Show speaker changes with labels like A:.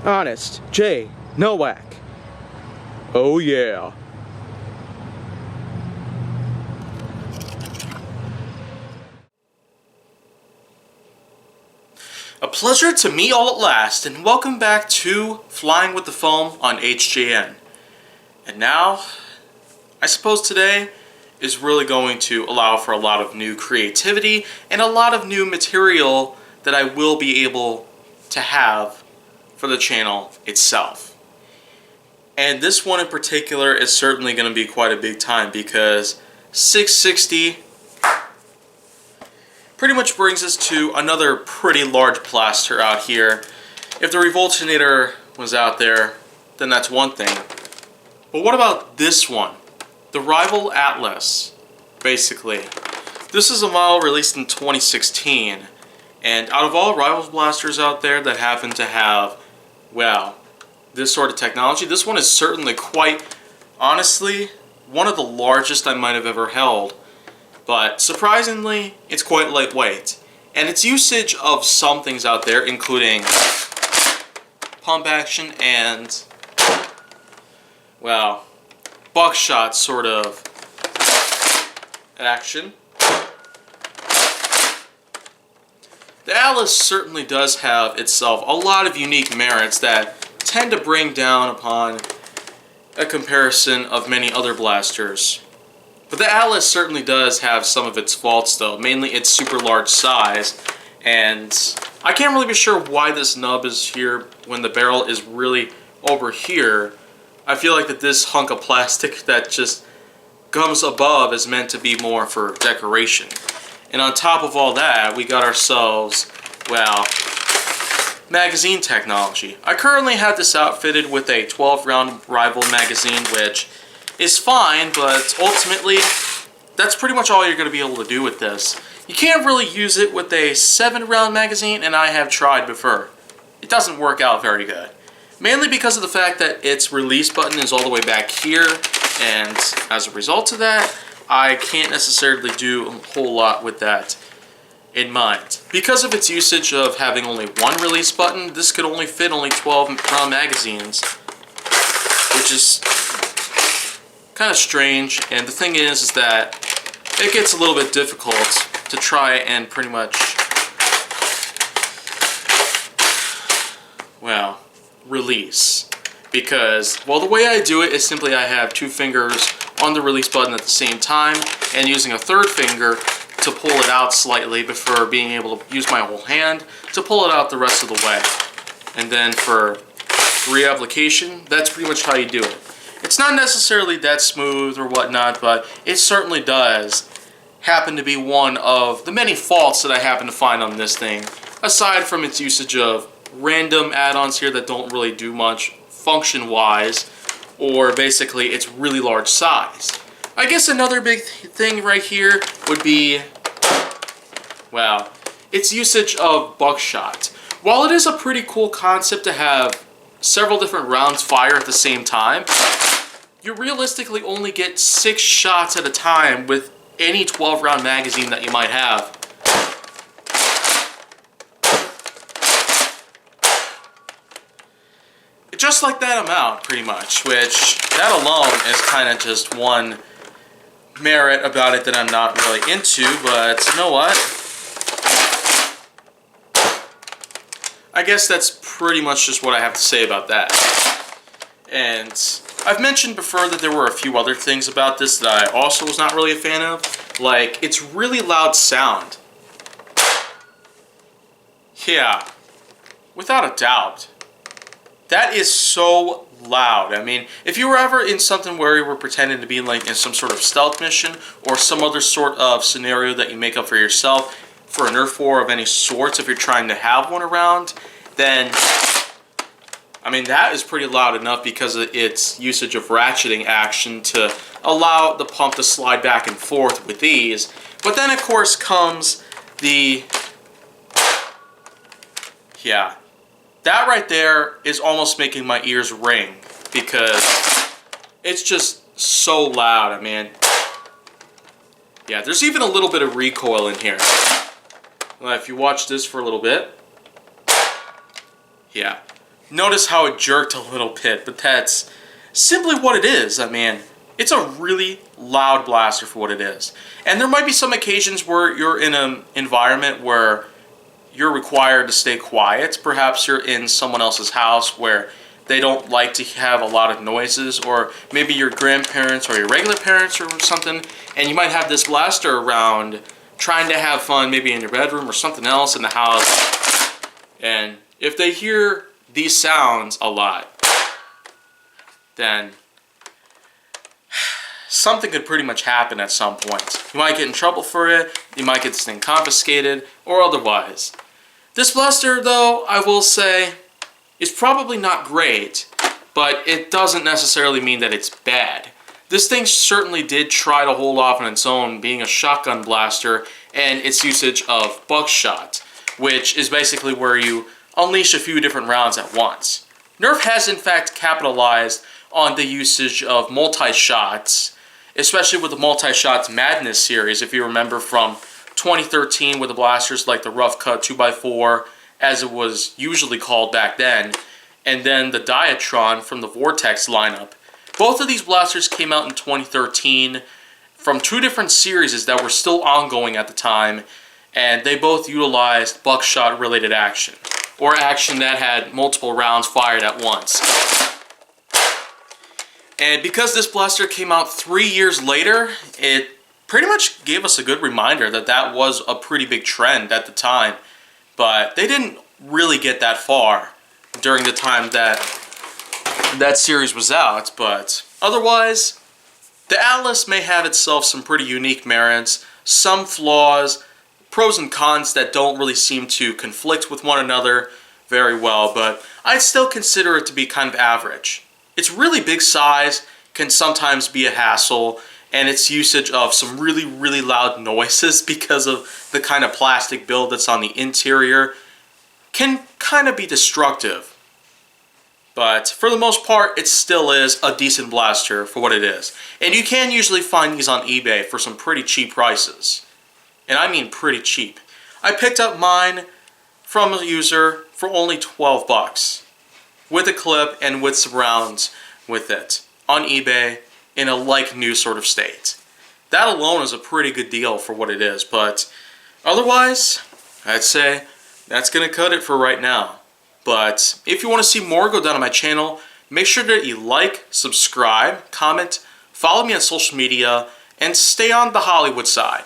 A: Honest J. Nowak. Oh yeah.
B: A pleasure to meet all at last, and welcome back to Flying with the Foam on HJN. And now, I suppose today is really going to allow for a lot of new creativity and a lot of new material that I will be able to have for the channel itself. And this one in particular is certainly going to be quite a big time because 660 pretty much brings us to another pretty large blaster out here. If the Revoltinator was out there, then that's one thing. But what about this one? The Rival Atlas, basically. This is a model released in 2016. And out of all Rivals blasters out there that happen to have, well, this sort of technology, this one is certainly quite, honestly, one of the largest I might have ever held. But surprisingly, it's quite lightweight. And its usage of some things out there, including pump action and, well, buckshot sort of action. The Atlas certainly does have itself a lot of unique merits that tend to bring down upon a comparison of many other blasters. But the Atlas certainly does have some of its faults though, mainly its super large size, and I can't really be sure why this nub is here when the barrel is really over here. I feel like that this hunk of plastic that just comes above is meant to be more for decoration. And on top of all that, we got ourselves, well, magazine technology. I currently have this outfitted with a 12-round Rival magazine, which is fine, but ultimately, that's pretty much all you're going to be able to do with this. You can't really use it with a 7-round magazine, and I have tried before. It doesn't work out very good. Mainly because of the fact that its release button is all the way back here, and as a result of that, I can't necessarily do a whole lot with that in mind. Because of its usage of having only one release button, this could only fit only 12-round magazines, which is kind of strange. And the thing is that it gets a little bit difficult to try and pretty much, well, release. Because, well, the way I do it is simply I have 2 fingers on the release button at the same time and using a 3rd finger to pull it out slightly before being able to use my whole hand to pull it out the rest of the way. And then for reapplication, that's pretty much how you do it. It's not necessarily that smooth or whatnot, but it certainly does happen to be one of the many faults that I happen to find on this thing, aside from its usage of random add-ons here that don't really do much function-wise, or basically its really large size. I guess another big thing right here would be, well, its usage of buckshot. While it is a pretty cool concept to have several different rounds fire at the same time, you realistically only get 6 shots at a time with any 12-round magazine that you might have. Just like that amount, pretty much, which that alone is kind of just one merit about it that I'm not really into, but you know what? I guess that's pretty much just what I have to say about that. And I've mentioned before that there were a few other things about this that I also was not really a fan of, like its really loud sound. Yeah, without a doubt. That is so loud. I mean, if you were ever in something where you were pretending to be like in some sort of stealth mission or some other sort of scenario that you make up for yourself for a Nerf war of any sorts, if you're trying to have one around, then, I mean, that is pretty loud enough because of its usage of ratcheting action to allow the pump to slide back and forth with ease. But then, of course, comes the, yeah, that right there is almost making my ears ring because it's just so loud. I mean, yeah, there's even a little bit of recoil in here. Well, if you watch this for a little bit, yeah, notice how it jerked a little bit, but that's simply what it is. I mean, it's a really loud blaster for what it is. And there might be some occasions where you're in an environment where you're required to stay quiet. Perhaps you're in someone else's house where they don't like to have a lot of noises, or maybe your grandparents or your regular parents or something, and you might have this blaster around trying to have fun, maybe in your bedroom or something else in the house. And if they hear these sounds a lot, then something could pretty much happen at some point. You might get in trouble for it, you might get this thing confiscated, or otherwise. This blaster, though, I will say, is probably not great, but it doesn't necessarily mean that it's bad. This thing certainly did try to hold off on its own, being a shotgun blaster, and its usage of buckshot, which is basically where you unleash a few different rounds at once. Nerf has in fact capitalized on the usage of multi-shots, especially with the multi-shots Madness series, if you remember from 2013 with the blasters like the Rough Cut 2x4, as it was usually called back then, and then the Diatron from the Vortex lineup. Both of these blasters came out in 2013 from two different series that were still ongoing at the time, and they both utilized buckshot related action, or action that had multiple rounds fired at once. And because this blaster came out 3 years later, it pretty much gave us a good reminder that that was a pretty big trend at the time. But they didn't really get that far during the time that that series was out. But otherwise, the Atlas may have itself some pretty unique merits, some flaws, pros and cons that don't really seem to conflict with one another very well, but I'd still consider it to be kind of average. Its really big size can sometimes be a hassle, and its usage of some really, really loud noises because of the kind of plastic build that's on the interior can kind of be destructive. But for the most part, it still is a decent blaster for what it is. And you can usually find these on eBay for some pretty cheap prices. And I mean pretty cheap. I picked up mine from a user for only 12 bucks. With a clip and with some rounds with it. On eBay in a like-new sort of state. That alone is a pretty good deal for what it is. But otherwise, I'd say that's going to cut it for right now. But if you want to see more go down on my channel, make sure that you like, subscribe, comment, follow me on social media, and stay on the Hollywood side.